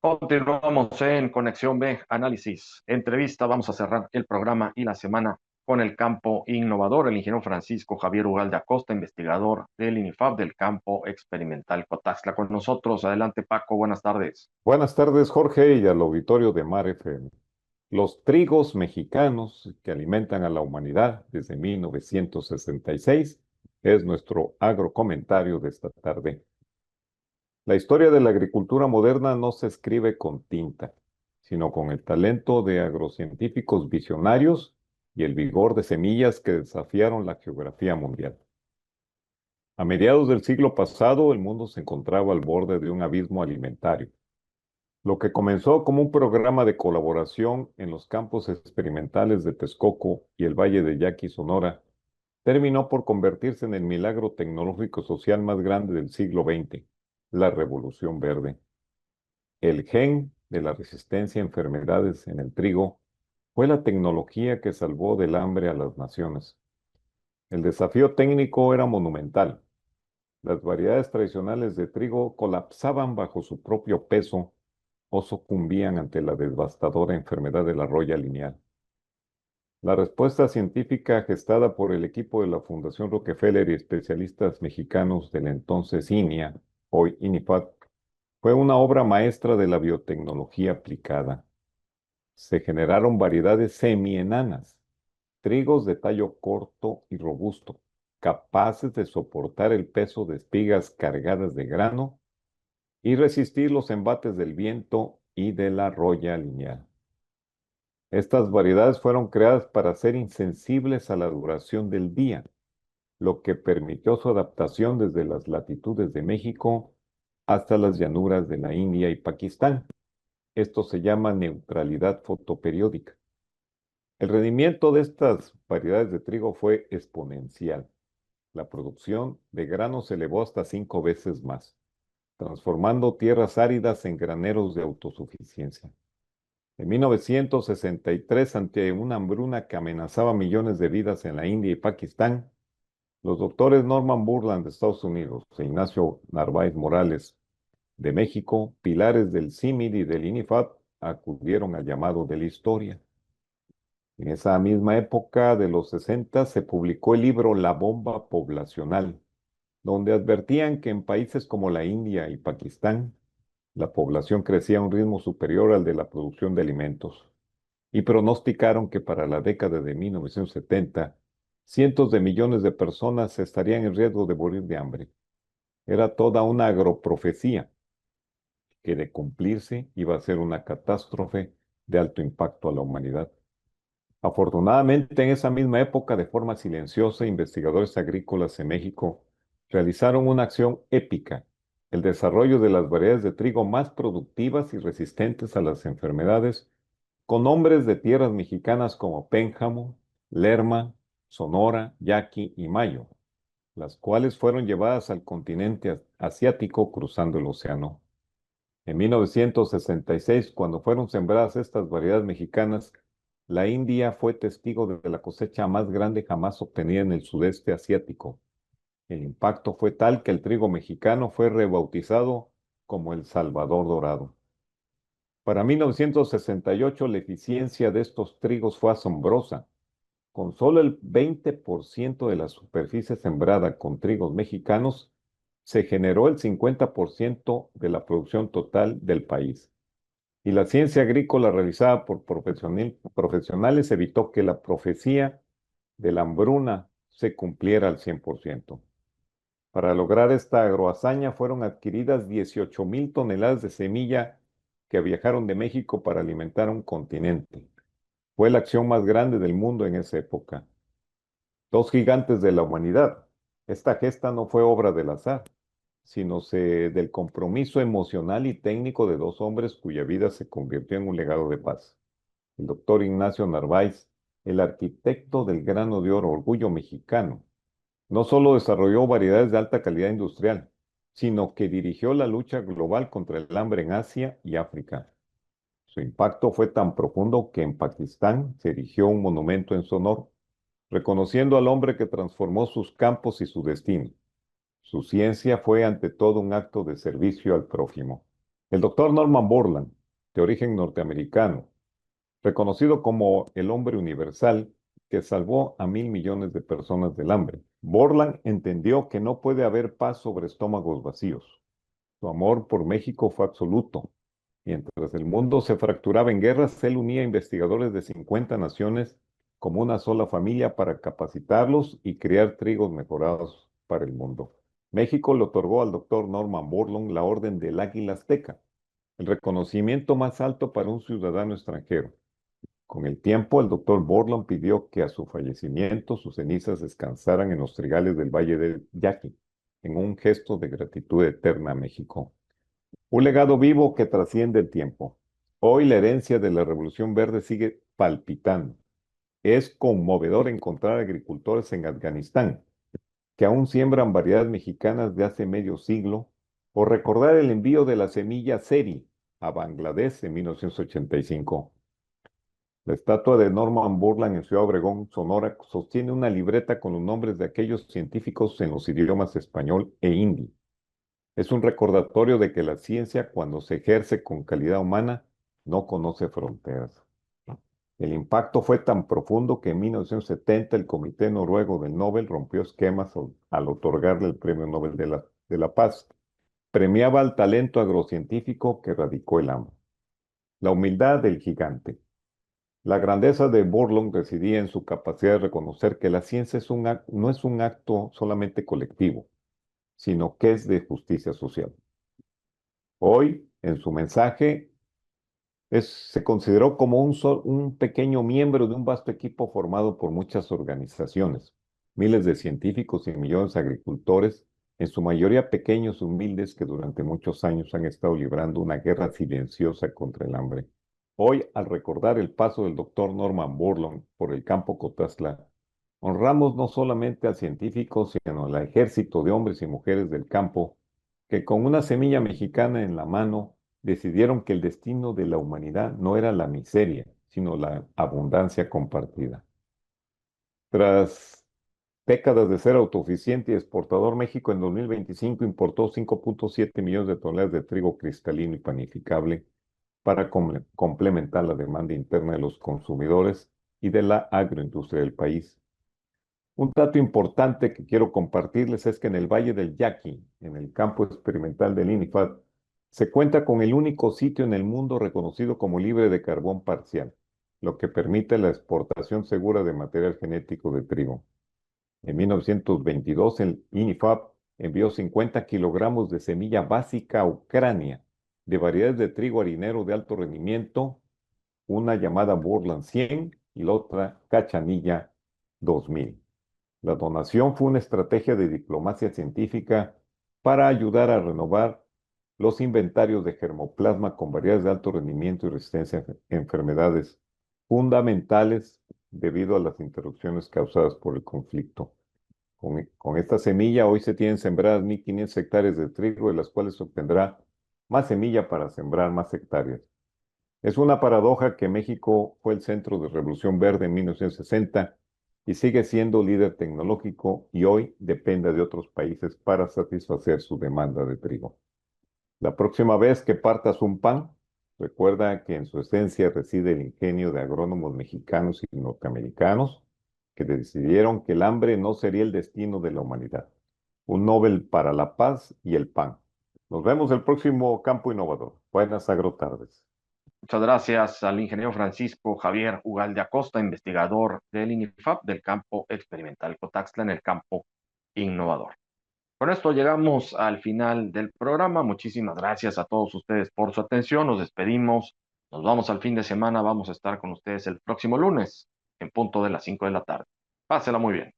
Continuamos en Conexión B, Análisis, Entrevista. Vamos a cerrar el programa y la semana con el campo innovador, el ingeniero Francisco Javier Ugalde Acosta, investigador del INIFAP del campo experimental Cotaxtla. Con nosotros, adelante Paco, buenas tardes. Buenas tardes, Jorge, y al auditorio de Mar FM. Los trigos mexicanos que alimentan a la humanidad desde 1966 es nuestro agrocomentario de esta tarde. La historia de la agricultura moderna no se escribe con tinta, sino con el talento de agrocientíficos visionarios y el vigor de semillas que desafiaron la geografía mundial. A mediados del siglo pasado, el mundo se encontraba al borde de un abismo alimentario. Lo que comenzó como un programa de colaboración en los campos experimentales de Texcoco y el Valle de Yaqui, Sonora, terminó por convertirse en el milagro tecnológico social más grande del siglo XX, la Revolución Verde. El gen de la resistencia a enfermedades en el trigo fue la tecnología que salvó del hambre a las naciones. El desafío técnico era monumental. Las variedades tradicionales de trigo colapsaban bajo su propio peso o sucumbían ante la devastadora enfermedad de la roya lineal. La respuesta científica gestada por el equipo de la Fundación Rockefeller y especialistas mexicanos del entonces INIA, hoy INIFAT, fue una obra maestra de la biotecnología aplicada. Se generaron variedades semienanas, trigos de tallo corto y robusto, capaces de soportar el peso de espigas cargadas de grano y resistir los embates del viento y de la roya lineal. Estas variedades fueron creadas para ser insensibles a la duración del día, lo que permitió su adaptación desde las latitudes de México hasta las llanuras de la India y Pakistán. Esto se llama neutralidad fotoperiódica. El rendimiento de estas variedades de trigo fue exponencial. La producción de grano se elevó hasta 5 veces más, transformando tierras áridas en graneros de autosuficiencia. En 1963, ante una hambruna que amenazaba millones de vidas en la India y Pakistán, los doctores Norman Burland de Estados Unidos e Ignacio Narváez Morales de México, pilares del CIMID y del INIFAP, acudieron al llamado de la historia. En esa misma época de los 60 se publicó el libro La bomba poblacional, donde advertían que en países como la India y Pakistán, la población crecía a un ritmo superior al de la producción de alimentos y pronosticaron que para la década de 1970, cientos de millones de personas estarían en riesgo de morir de hambre. Era toda una agroprofecía que de cumplirse iba a ser una catástrofe de alto impacto a la humanidad. Afortunadamente, en esa misma época, de forma silenciosa, investigadores agrícolas en México realizaron una acción épica, el desarrollo de las variedades de trigo más productivas y resistentes a las enfermedades, con nombres de tierras mexicanas como Pénjamo, Lerma, Sonora, Yaqui y Mayo, las cuales fueron llevadas al continente asiático cruzando el océano. En 1966, cuando fueron sembradas estas variedades mexicanas, la India fue testigo de la cosecha más grande jamás obtenida en el sudeste asiático. El impacto fue tal que el trigo mexicano fue rebautizado como el Salvador Dorado. Para 1968, la eficiencia de estos trigos fue asombrosa. Con solo el 20% de la superficie sembrada con trigos mexicanos, se generó el 50% de la producción total del país. Y la ciencia agrícola realizada por profesionales evitó que la profecía de la hambruna se cumpliera al 100%. Para lograr esta agrohazaña fueron adquiridas 18,000 toneladas de semilla que viajaron de México para alimentar un continente. Fue la acción más grande del mundo en esa época. Dos gigantes de la humanidad. Esta gesta no fue obra del azar, sino del compromiso emocional y técnico de dos hombres cuya vida se convirtió en un legado de paz. El doctor Ignacio Narváez, el arquitecto del grano de oro, orgullo mexicano, no solo desarrolló variedades de alta calidad industrial, sino que dirigió la lucha global contra el hambre en Asia y África. Su impacto fue tan profundo que en Pakistán se erigió un monumento en su honor, reconociendo al hombre que transformó sus campos y su destino. Su ciencia fue ante todo un acto de servicio al prójimo. El doctor Norman Borlaug, de origen norteamericano, reconocido como el hombre universal que salvó a 1.000 millones de personas del hambre. Borlaug entendió que no puede haber paz sobre estómagos vacíos. Su amor por México fue absoluto. Mientras el mundo se fracturaba en guerras, él unía investigadores de 50 naciones como una sola familia para capacitarlos y crear trigos mejorados para el mundo. México le otorgó al doctor Norman Borlaug la Orden del Águila Azteca, el reconocimiento más alto para un ciudadano extranjero. Con el tiempo, el doctor Borlaug pidió que a su fallecimiento sus cenizas descansaran en los trigales del Valle del Yaqui, en un gesto de gratitud eterna a México. Un legado vivo que trasciende el tiempo. Hoy la herencia de la Revolución Verde sigue palpitando. Es conmovedor encontrar agricultores en Afganistán que aún siembran variedades mexicanas de hace medio siglo, o recordar el envío de la semilla Seri a Bangladesh en 1985. La estatua de Norman Borlaug en Ciudad Obregón, Sonora, sostiene una libreta con los nombres de aquellos científicos en los idiomas español e hindi. Es un recordatorio de que la ciencia, cuando se ejerce con calidad humana, no conoce fronteras. El impacto fue tan profundo que en 1970 el Comité Noruego del Nobel rompió esquemas al otorgarle el Premio Nobel de la Paz. Premiaba al talento agrocientífico que erradicó el hambre. La humildad del gigante. La grandeza de Borlaug residía en su capacidad de reconocer que la ciencia no es un acto solamente colectivo, sino que es de justicia social. Hoy, en su mensaje, se consideró como un pequeño miembro de un vasto equipo formado por muchas organizaciones, miles de científicos y millones de agricultores, en su mayoría pequeños y humildes que durante muchos años han estado librando una guerra silenciosa contra el hambre. Hoy, al recordar el paso del doctor Norman Borlaug por el campo Cotazla, honramos no solamente al científico, sino al ejército de hombres y mujeres del campo que con una semilla mexicana en la mano decidieron que el destino de la humanidad no era la miseria, sino la abundancia compartida. Tras décadas de ser autosuficiente y exportador, México en 2025 importó 5.7 millones de toneladas de trigo cristalino y panificable para complementar la demanda interna de los consumidores y de la agroindustria del país. Un dato importante que quiero compartirles es que en el Valle del Yaqui, en el campo experimental del INIFAD, se cuenta con el único sitio en el mundo reconocido como libre de carbón parcial, lo que permite la exportación segura de material genético de trigo. En 1922, el INIFAD envió 50 kilogramos de semilla básica a Ucrania de variedades de trigo harinero de alto rendimiento, una llamada Borland 100 y la otra Cachanilla 2000. La donación fue una estrategia de diplomacia científica para ayudar a renovar los inventarios de germoplasma con variedades de alto rendimiento y resistencia a enfermedades fundamentales debido a las interrupciones causadas por el conflicto. Con esta semilla hoy se tienen sembradas 1.500 hectáreas de trigo, de las cuales se obtendrá más semilla para sembrar más hectáreas. Es una paradoja que México fue el centro de Revolución Verde en 1960 y sigue siendo líder tecnológico y hoy depende de otros países para satisfacer su demanda de trigo. La próxima vez que partas un pan, recuerda que en su esencia reside el ingenio de agrónomos mexicanos y norteamericanos que decidieron que el hambre no sería el destino de la humanidad. Un Nobel para la paz y el pan. Nos vemos el próximo Campo Innovador. Buenas agrotardes. Muchas gracias al ingeniero Francisco Javier Ugalde Acosta, investigador del INIFAP del campo experimental Cotaxtla en el campo innovador. Con esto llegamos al final del programa. Muchísimas gracias a todos ustedes por su atención. Nos despedimos. Nos vamos al fin de semana. Vamos a estar con ustedes el próximo lunes en punto de las 5 de la tarde. Pásela muy bien.